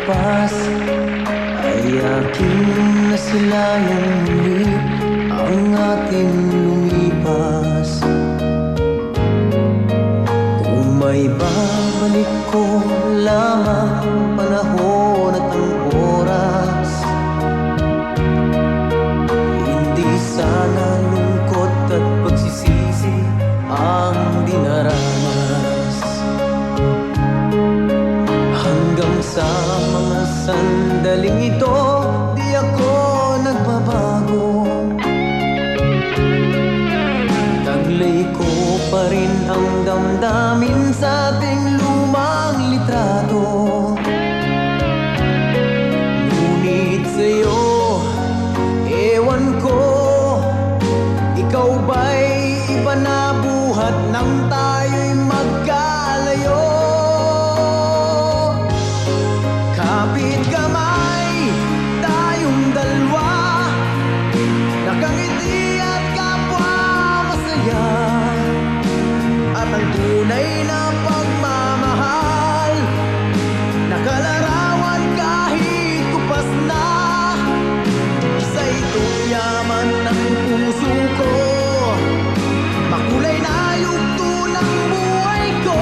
lipas ay aking nasilayan muli ang ating lumipas. Kung may babalik ko lamang ang panahon at ang oras, hindi sana lungkot at pagsisisi ang dinaranas. Hanggang sa mga sandaling ito, di ako nagbabago. Taglay ko pa rin ang damdamin sa ating lumang litrato. Ngunit sa'yo, ewan ko, ikaw ba'y iba na buhat nang tayo'y magkalayo? Kapit kamay, tayong dalawa, nakangiti at kapwa masaya. At ang tunay na pagmamahal, nakalarawan kahit kupas na. Isa itong yaman ng puso ko, makulay na yugto ng buhay ko.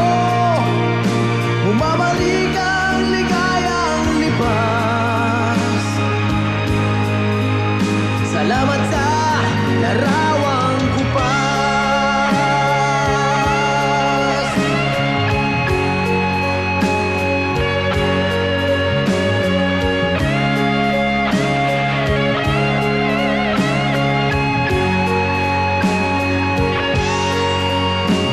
Bumabalik ang ligayang libas. Salamat sa larawang kupas.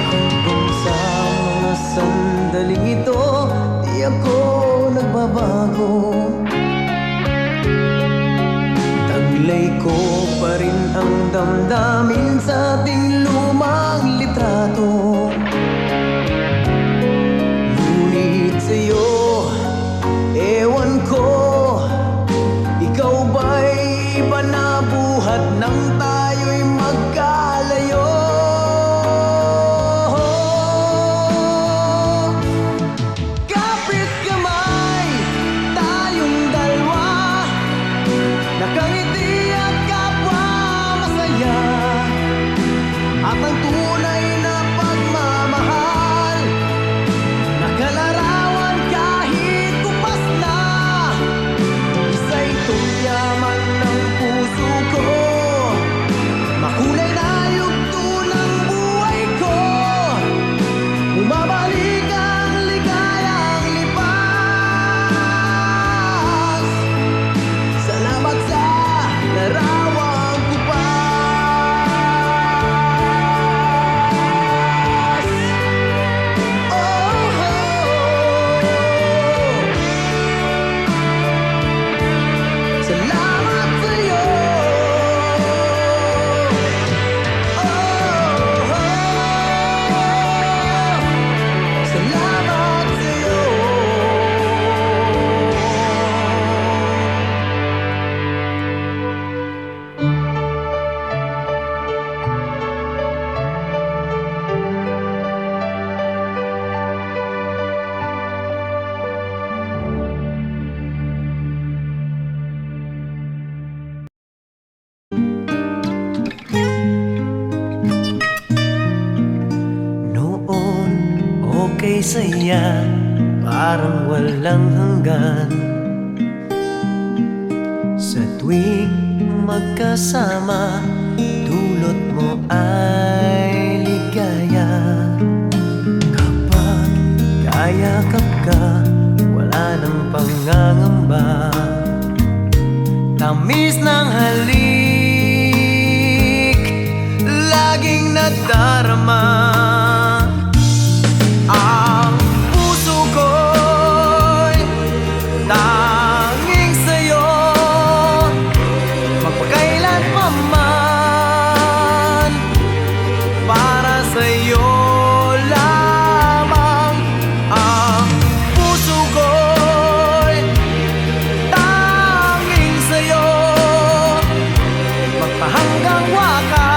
Hanggang sa mga sandaling ito, di ako nagbabago. Taglay ko pa rin ang damdamin sa ating lumang litrato. Ngunit sa'yo, ewan ko, ikaw ba'y iba na buhat nang tayo'y magkalayo? Kapit kamay, tayong dalawa, nakangiti at kapwa masaya. At ang tunay na pagmamahal, nakalarawan kahit kupas na. Isa itong yaman ng puso ko, makulay na yugto ng buhay ko. Bumabalik ang ligayang lipas. Salamat sa larawang kupas. Oh, salamat sa'yo. Oh, salamat sa'yo. Noon, okay saya, parang walang hanggan. Sa tuwing magkasama, dulot mo ay ligaya. Kapag kayakap ka, wala nang pangangamba. Tamis ng halik, laging nadarama. Ang puso ko'y tanging sa'yo, magpakailan pa man. Para sa'yo lamang. Ang puso ko'y tanging sa'yo, magpahanggang wakas.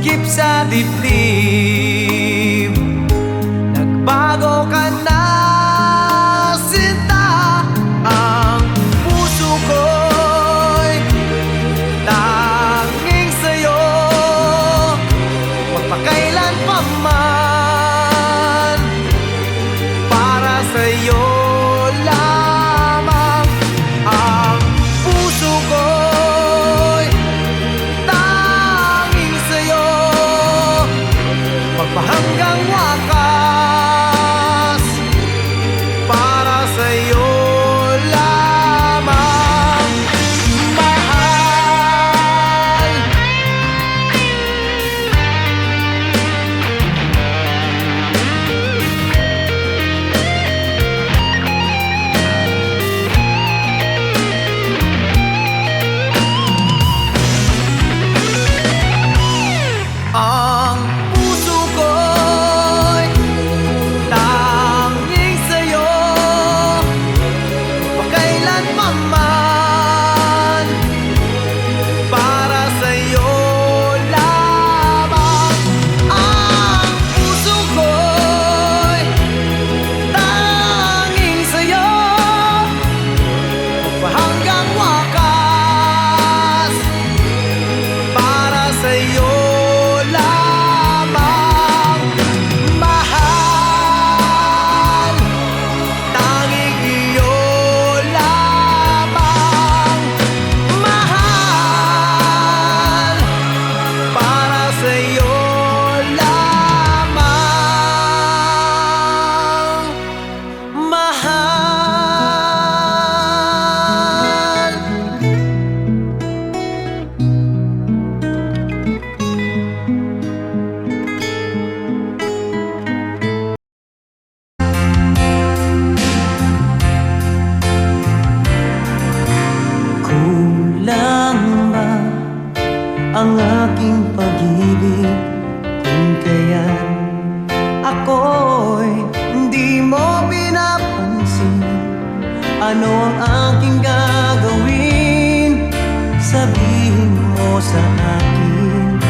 takip sa dibdib. Nagbago ka na, sinta. Ang puso ko'y tanging sa'yo, magpakailan pa man. Para sa'yo lamang. Ang puso ko'y tanging sa'yo, magpahanggang wakas. Para sa'yo lamang, mahal. Ang puso ko'y tanging sa'yo, magpakailan pa man. Para sa'yo lamang. Ang puso ko'y tanging sa'yo, magpahanggang wakas. Para sa'yo lamang, mahal. Tanging iyo lamang, mahal. Para sa'yo lamang, mahal. Kulang ba ang aking pag-ibig kung kaya't ako'y hindi mo pinapansin? Ano ang aking gagawin? Sabihin mo sa akin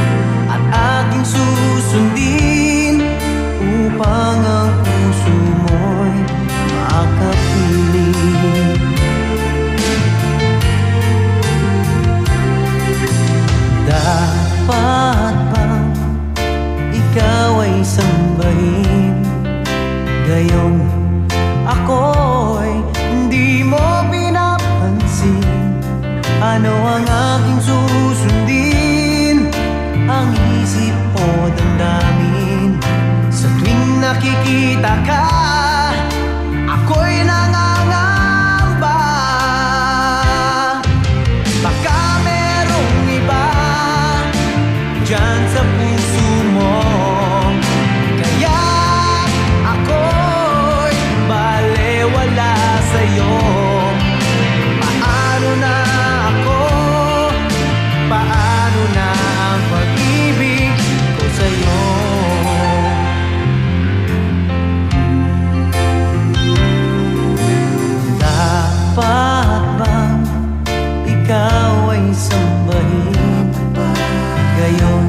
at aking susundin, upang ang puso mo'y makapiling. Dapat bang ikaw ay sambahin, gayong ako'y hindi mo pinapansin? Ano ang aking susundin? Ang isip o damdamin? Sa tuwing nakikita ka, ako'y nangangamba. Baka merong iba dyan sa puso mo, kaya ako'y balewala sa'yo. Paano na ako? Paano na ang pag-ibig ko sa'yo? Dapat bang ikaw ay sambahin, gayon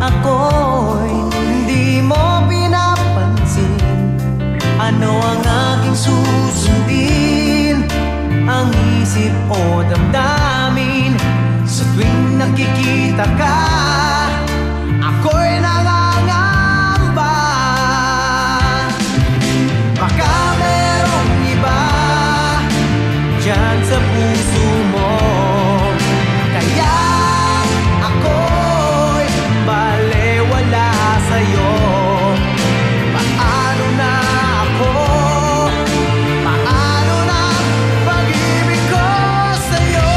ako'y hindi mo pinapansin? Ano ang aking susundin? Ang isip o damdamin? Sa tuwing nakikita ka, ako'y nangangamba. Baka merong iba dyan sa puso mo, kaya ako'y balewala sa'yo. Paano na ako? Paano na pag-ibig ko sa'yo?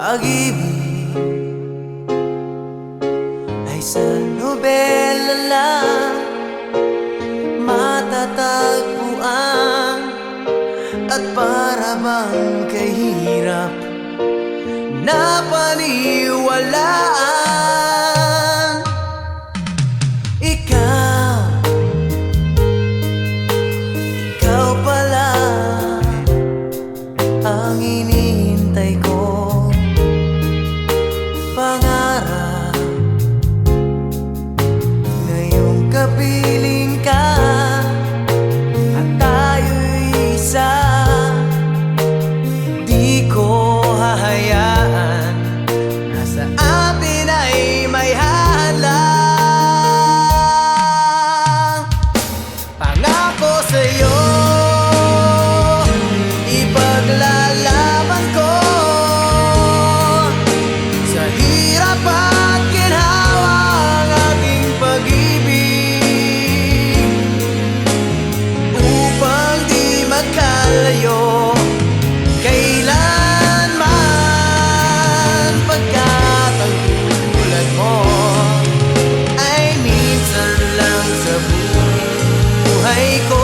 pag-ibig ay sa nobela lang matatagpuan, at para bang kahirap na paniwalaan. Ikaw pala ang hinihintay ko, pangarap. Ngayong kapiling ka at tayo'y isa, di ko hahayaan na sa atin ay may hadlang. Pangako sa'yo, ipaglalaban ko sa hirap at ginhawa ang ating pag-ibig, upang di magkalayo kailanman, pagkat ang tulad mo ay minsan lang sa buhay ko.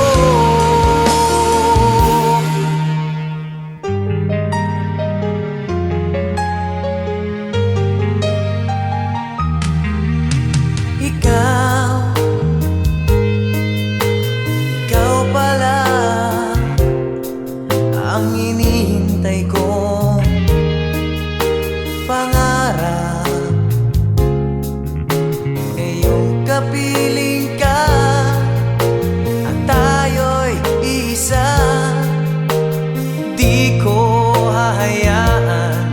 Ikaw pala ang hinihintay ko, pangarap. Ngayong kapiling ka at tayo'y isa, di ko hahayaan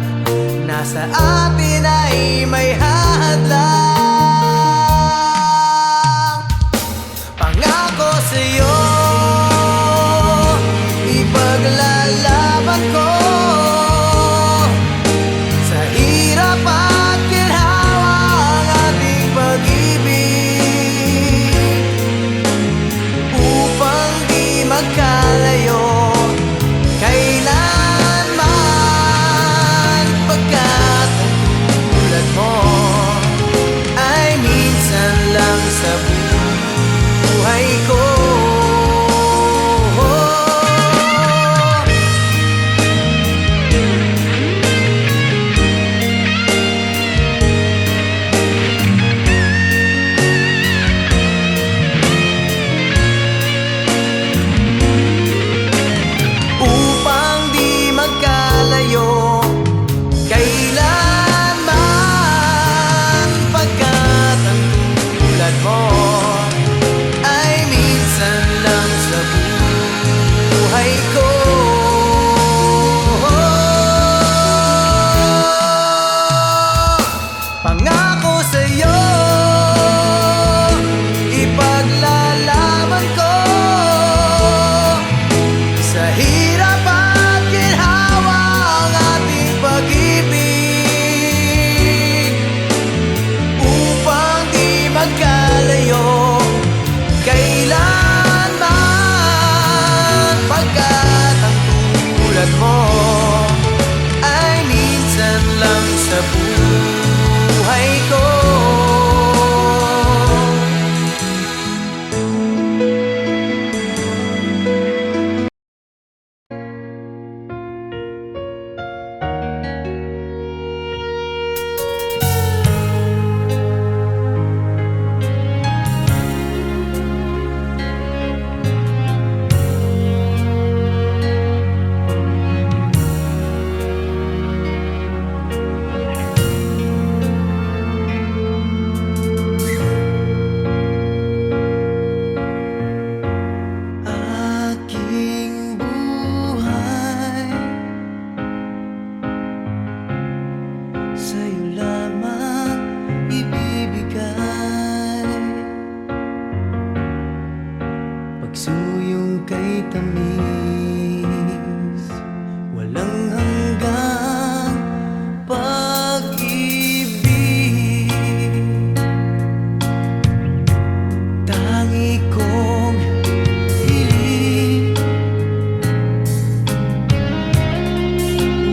na sa atin ay may hadlang. Pangako sa'yo, ipaglalaban ko sa hirap at ginhawa ang ating pag-ibig, upang di magkalayo kailanman, pagkat ang tulad mo ay minsan lang sa buhay ko. Upang di magkalayo kailanman, pagkat ang tulad mo ay minsan lang sa buhay ko. Pangako sa'yo, ipaglalaban ko sa hirap at ginhawa ang ating pag-ibig, upang di magkalayo kailanman, pagkat ang tulad mo ay minsan lang sa buhay ko. Aking buhay sa'yo lamang ibibigay, pagsuyong kay tamis, walang hanggang pag-ibig. Tangi kong hiling,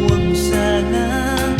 huwag mo sanang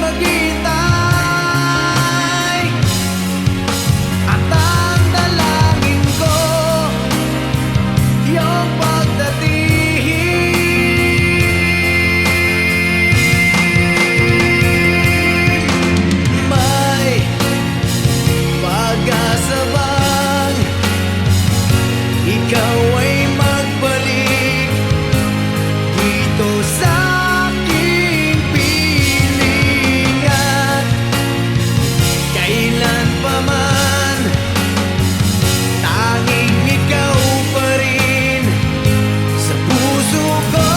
maghintay. At ang dalangin ko, iyong pagdating. May pag-asa bang ikaw ay magbalik dito sa aking piling? At kailan pa man, tanging ikaw pa rin sa puso ko.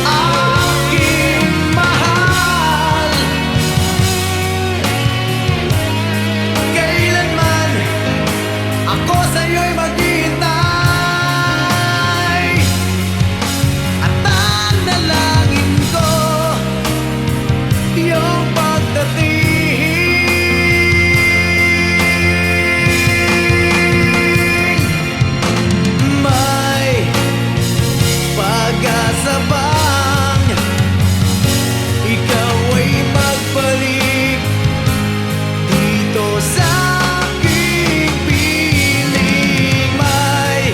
Aking mahal, kailanman ako sa'yo'y maghihintay. At ang dalangin ko, iyong pagdating. May pag-asa bang ikaw ay magbalik dito sa aking piling? May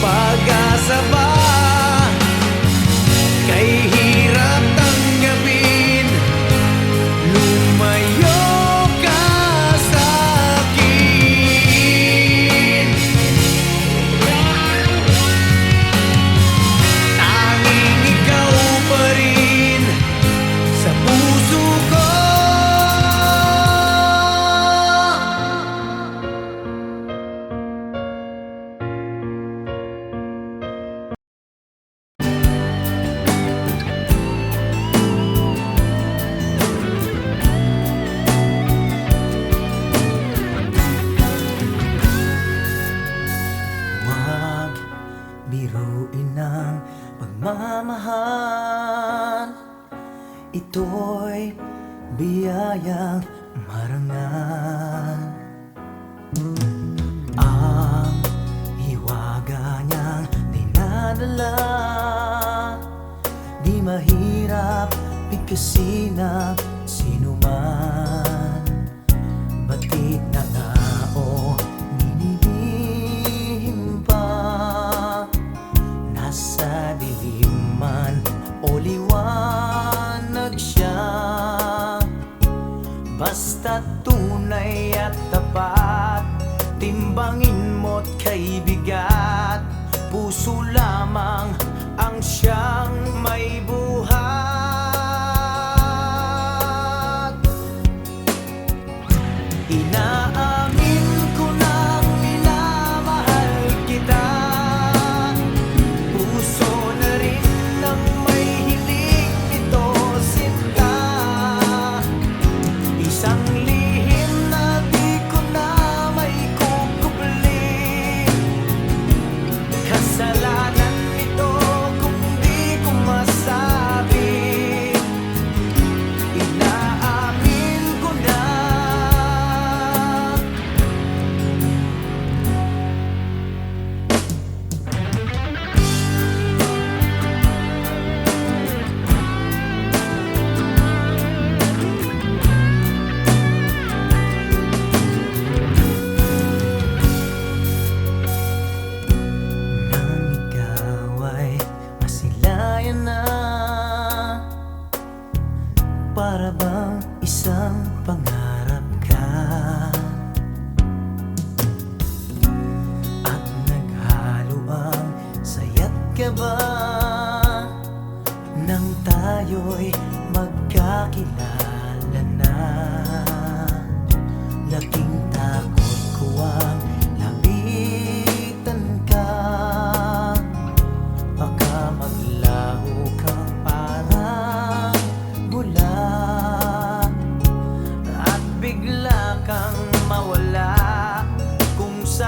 pag-asa ba kay hirap tanggapin? Lumayo ka sa akin. Tanging ikaw pa rin sa puso ko. Huwag biruin ang pagmamahal, ito'y biyayang marangal. Ang hiwaga niyang dinadala, di mahirap bigkasin ng sinuman. Batik na tao, ninilihim pa, nasa dilim man o liwanag siya. Basta tunay at tapat, timbangin mo't kay bigat, puso lamang ang siyang may buhat. Inaamin ko nang minamahal kita, puso na rin ang may hiling nito sinta. Isang lihim na di ko na may kukubli, kasalanan ito kung di ko masabi. Inaamin ko na. Nang ikaw ay masilayan na, para bang isang pangarap ka, at naghalo ang saya't kaba nang tayo'y magkakilala na. Laking takot ko ang lapitan ka, baka maglaho kang parang bula, at bigla kang mawala kung sa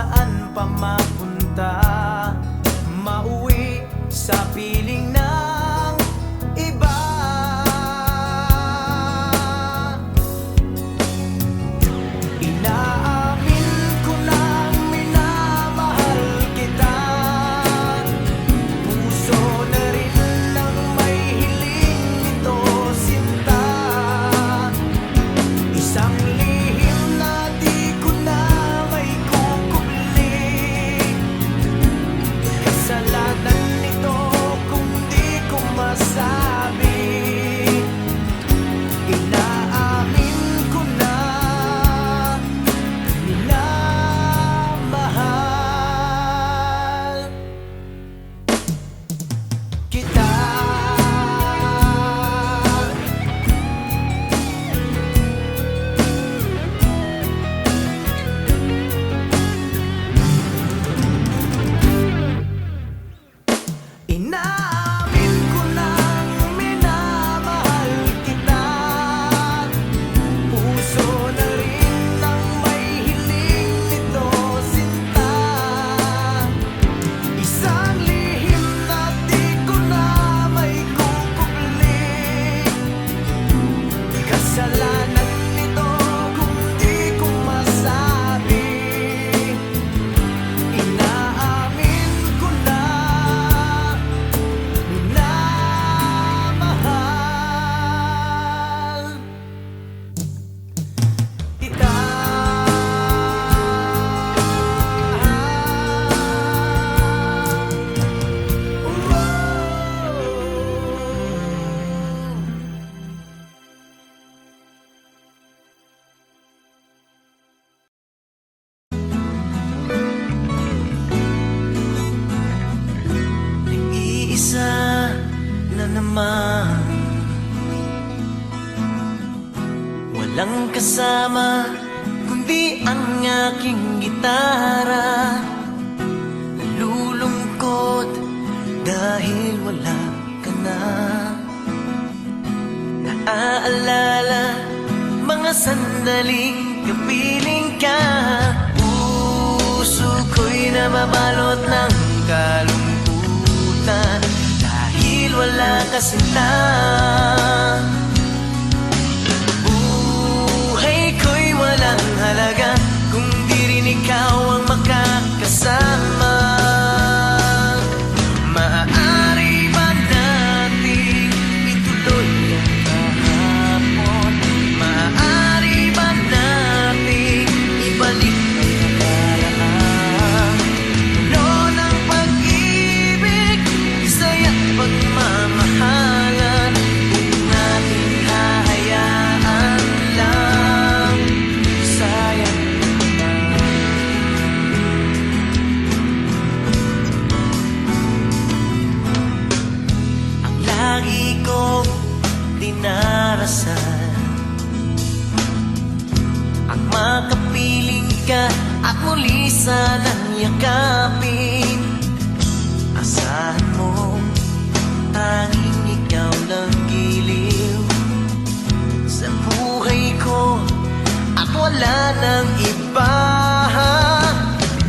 walang kasama kundi ang aking gitara. Nalulungkot dahil wala ka na. Naaalala mga sandaling kapiling ka. Puso ko'y nababalot ng kalungkutan dahil wala ka sinta. Buhay ko'y walang halaga kung di rin ikaw ang makakasama. Maaari ba nating ituloy ang kahapon? Maaari ba nating ibalik ang nakaraan? Puno ng pag-ibig, saya't pagmamahalan, kung nating hahayaan lang, sayang naman. Ang lagi kong dinarasal, ang makapiling ka at muli sanang yakapin. Asahan mo tanging ikaw lang giliw sa buhay ko at wala nang iba.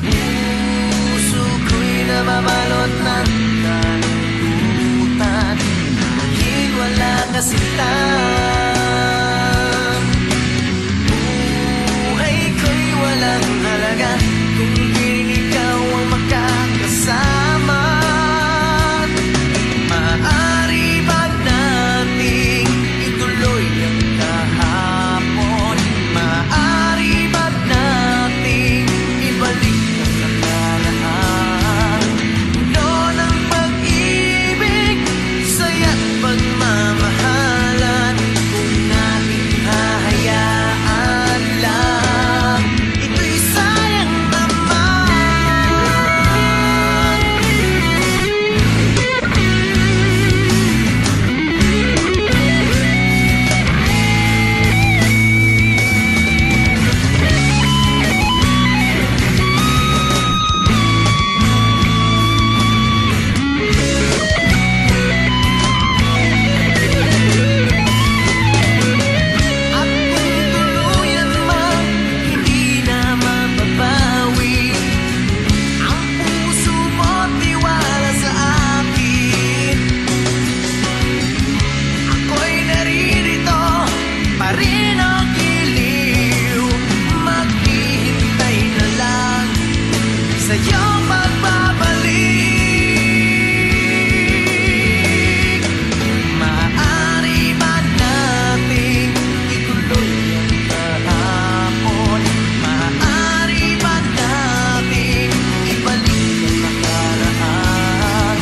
Puso ko'y nababalot ng kalungkutan dahil wala ka sinta. Buhay ko'y walang halaga kung di rin ikaw ang makakasama. Maaari ba nating ituloy ang kahapon? Maaari ba nating ibalik ang nakaraan? Puno ng pag-ibig, saya't pagmamahalan, kung nating hahayaan lang, ito'y sayang naman. At kung tuluyan mang hindi na mababawi ang puso mo't tiwala sa akin, ako'y naririto pa rin ang giliw, maghihintay na lang sa iyong pagbabalik. Maaari ba nating ituloy ang kahapon? Maaari ba nating ibalik ang nakaraan?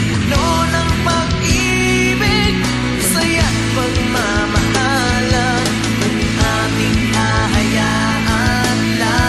Puno ng pag-ibig, saya't pagmamahalan, kung ating hahayaan lang.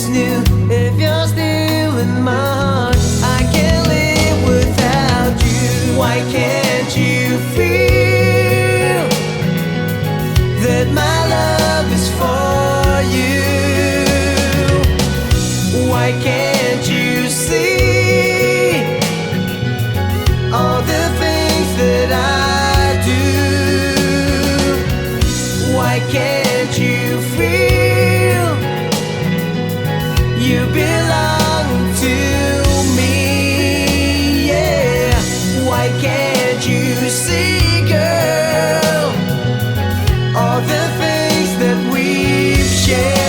is new if you're still in my heart. I can't live without you. Why can't you feel that my love is for you? Why can't you see all the things that I do? Why can't you feel you belong to me? Yeah. Why can't you see, girl, all the things that we've shared?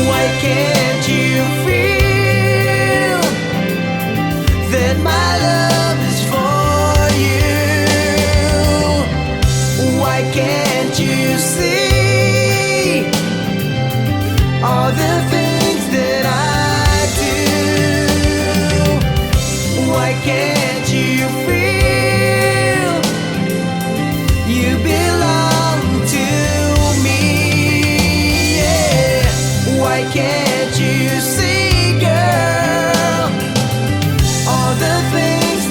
Why can't you feel that my love is for you? Why can't you see all the things that I do? Why can't you feel you belong to me? Yeah. Why can't you see, girl, all the things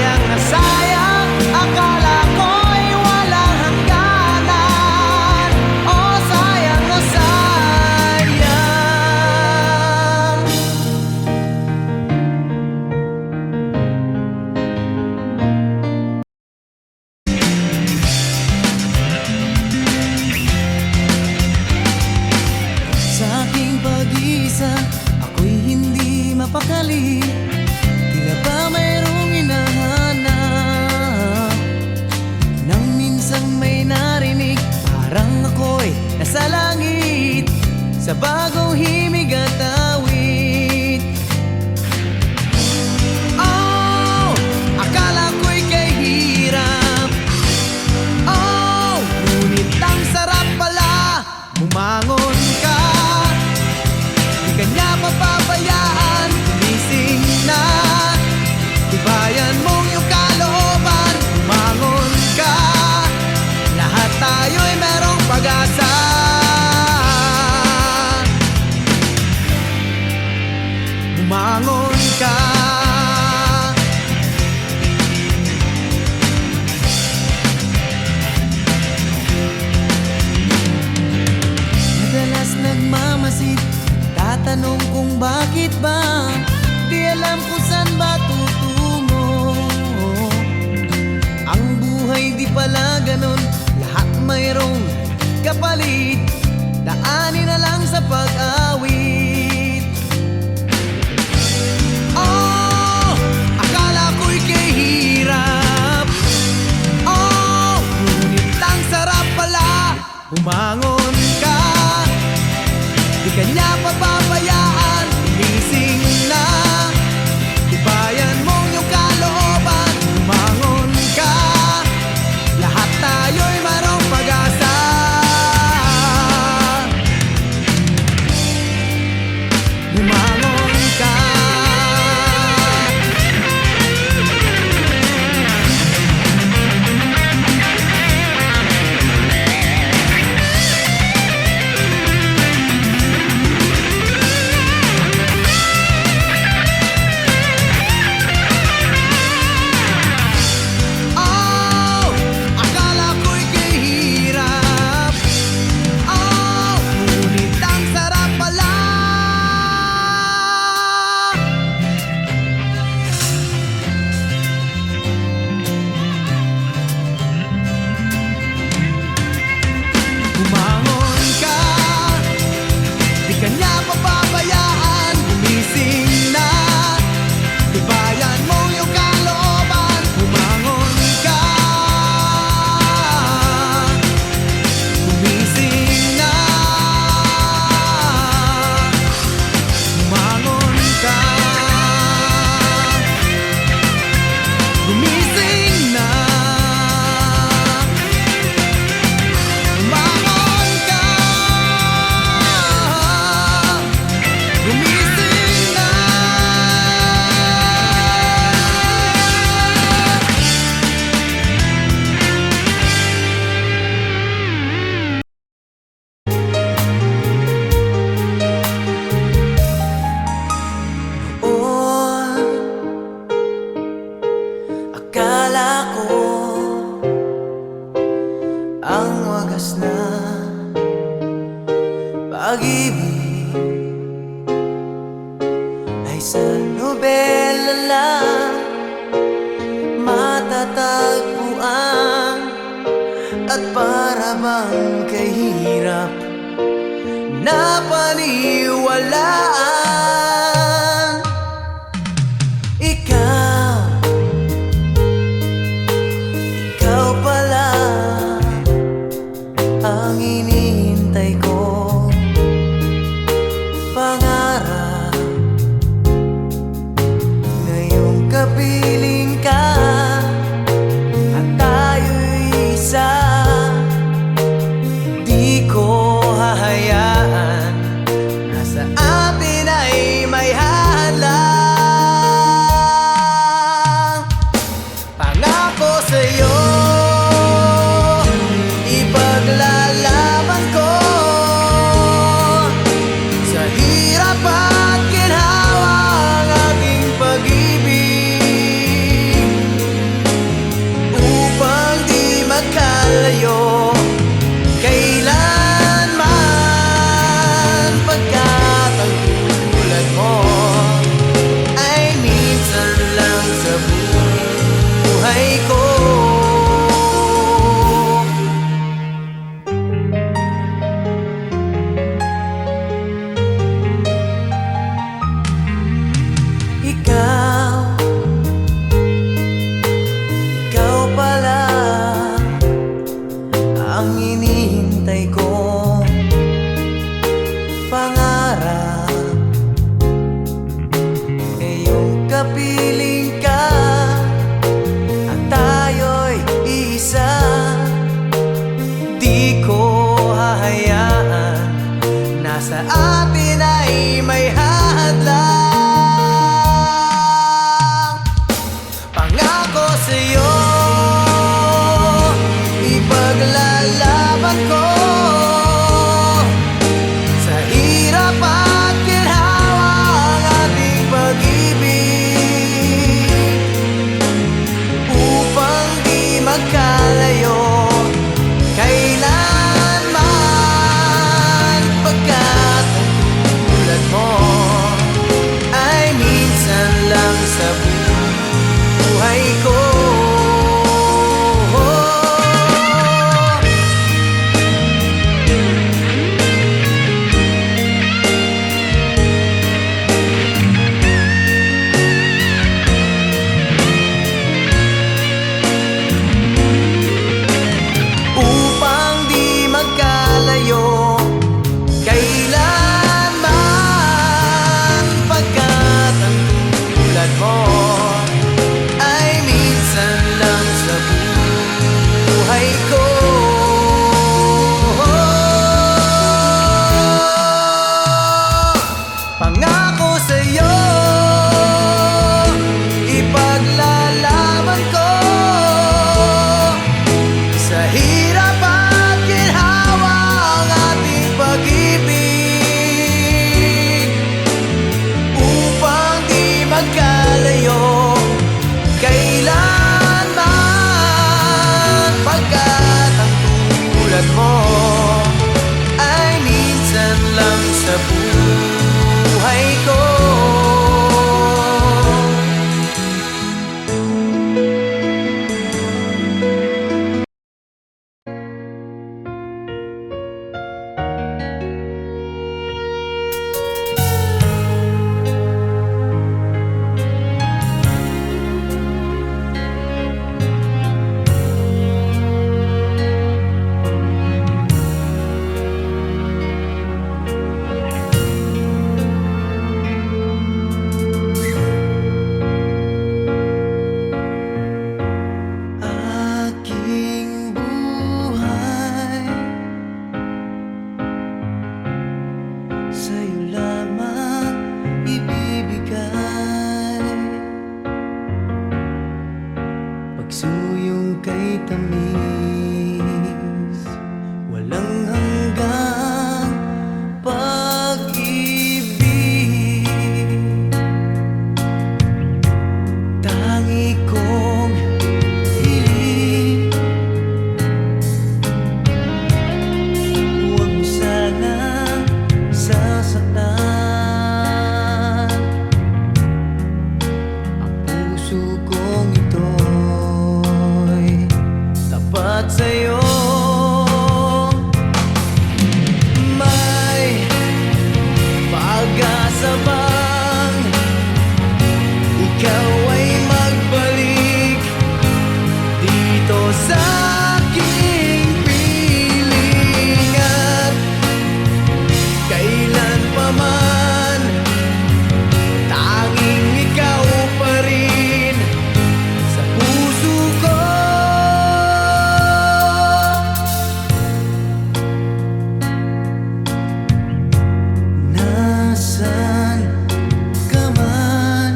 sayang na sayang. Akala ko'y walang hangganan. Oh, sayang na sayang. Sa aking pag-iisa, ako'y hindi mapakali. Tila ba mayroong hinahanap? Nang minsang may narinig, parang ako'y nasa langit, sa bagong himig at awit. Oh, akala ko'y kahirap. Oh, ngunit ang sarap pala. Bumangon ka, di ka niya papabayaan. Gumising na, tibayan mong iyong kalooban. Bumangon ka, lahat tayo'y merong pag-asa. Bumangon ka. Madalas nagmamasid, tatanong kung bakit ba. Di alam kung saan ba tutungo. Ang buhay di pala ganon, lahat mayroong kapalit. Daanin na lang sa pag-awit. Oh, akala ko'y kahirap. Oh, ngunit ang sarap pala. Bumangon ka, di ka niya papabayaan. Gumising na, tibayan mong iyong kalooban. Bumangon ka, lahat tayo'y mayroong pag-asa. Bumangon ka. Oh, akala ko'y kahirap. Oh, ngunit ang sarap pala. Bumangon ka, di ka niya papabayaan. Gumising na, tibayan mong iyong kalooban. Bumangon ka, gumising na. Bumangon ka, gumising na. Bumangon ka, gumising na. Oh, akala ko ang wagas na pag-ibig ay sa nobela lang matatagpuan. At para bang kahirap na paniwalaan. Ikaw pala ang hinihintay ko. Pangarap ngayong kapiling ka, at tayo'y isa. Di ko hahayaan na sa atin buhay ko. Ikaw, ikaw pala ang hinihintay kong pangarap. Ngayong kapiling ka at tayo'y isa, di ko hahayaan na sa atin ay may hadlang. Pangako sa'yo, ipaglalaban ko sa hirap at ginhawa ang ating pag-ibig, upang di magkalayo kailanman, pagkat ang tulad mo ay minsan lang sa buhay ko. Upang di magkalayo kailanman, pagkat ang tulad mo ay minsan lang sa buhay ko. Pangako sa'yo, ipaglalaban ko sa hirap at ginhawa ang ating pag-ibig, upang di magkalayo kailanman, pagkat ang tulad mo ay minsan lang sa buhay ko. Aking buhay sa'yo lamang ibibigay, pagsuyong kay tamis, walang hanggang pag-ibig. Tangi kong hiling, huwag mo sanang sasaktan ang puso kong ito'y tapat sa'yo. May pag-asa bang ikaw ay magbalik dito sa aking piling, at kailan pa man tanging ikaw pa rin sa puso ko. Nasaan ka man,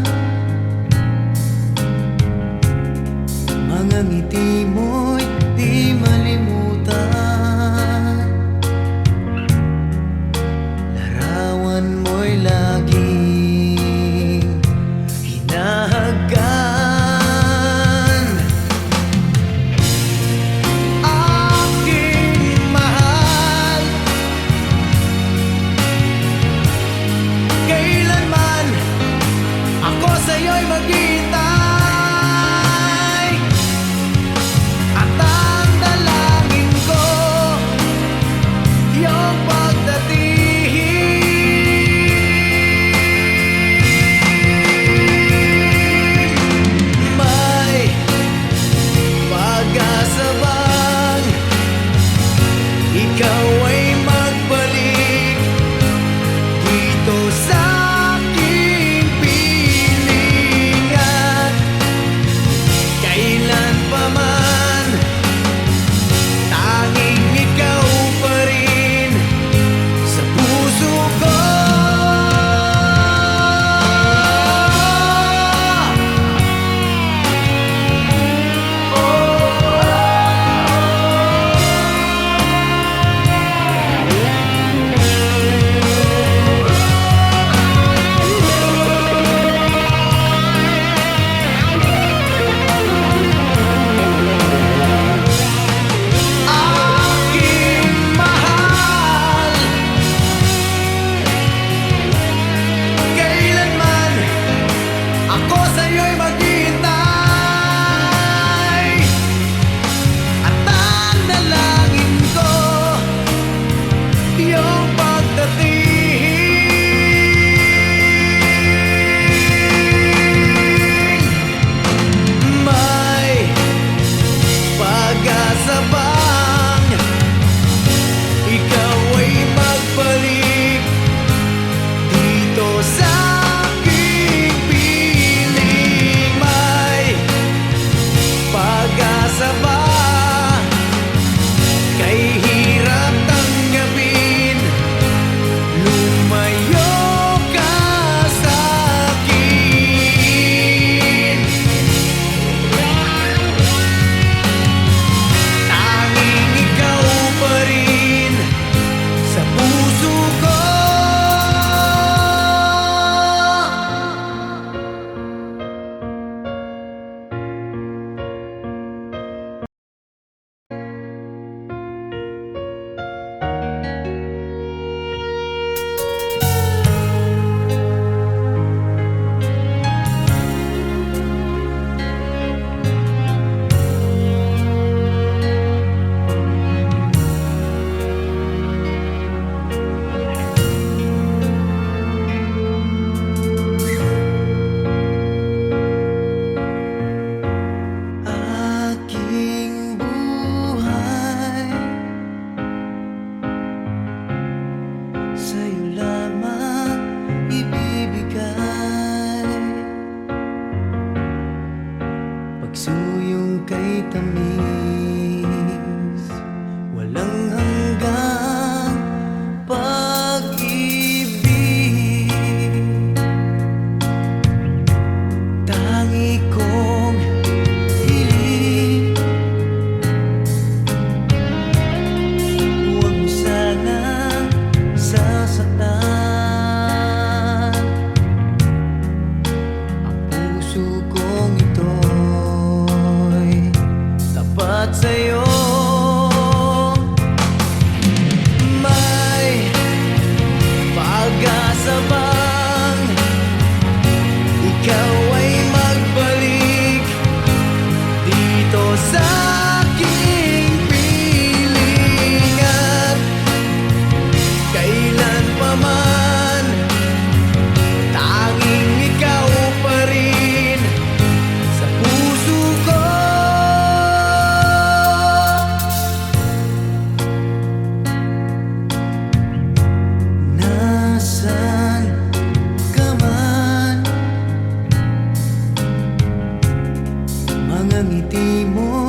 mga ngiti mo'y di malimutan, larawan mo'y laging hinahagan. Aking mahal, kailanman ako sa'yo'y maghihintay. kay tamis, walang hanggang pag-ibig. Tangi kong hiling, huwag mo sanang sasaktan ang puso kong ito'y tapat sa'yo. May pag-asa bang ikaw ay magbalik dito sa aking piling, at kailan pa man tanging ikaw pa rin sa puso ko. Nasaan ka man, mga ngiti mo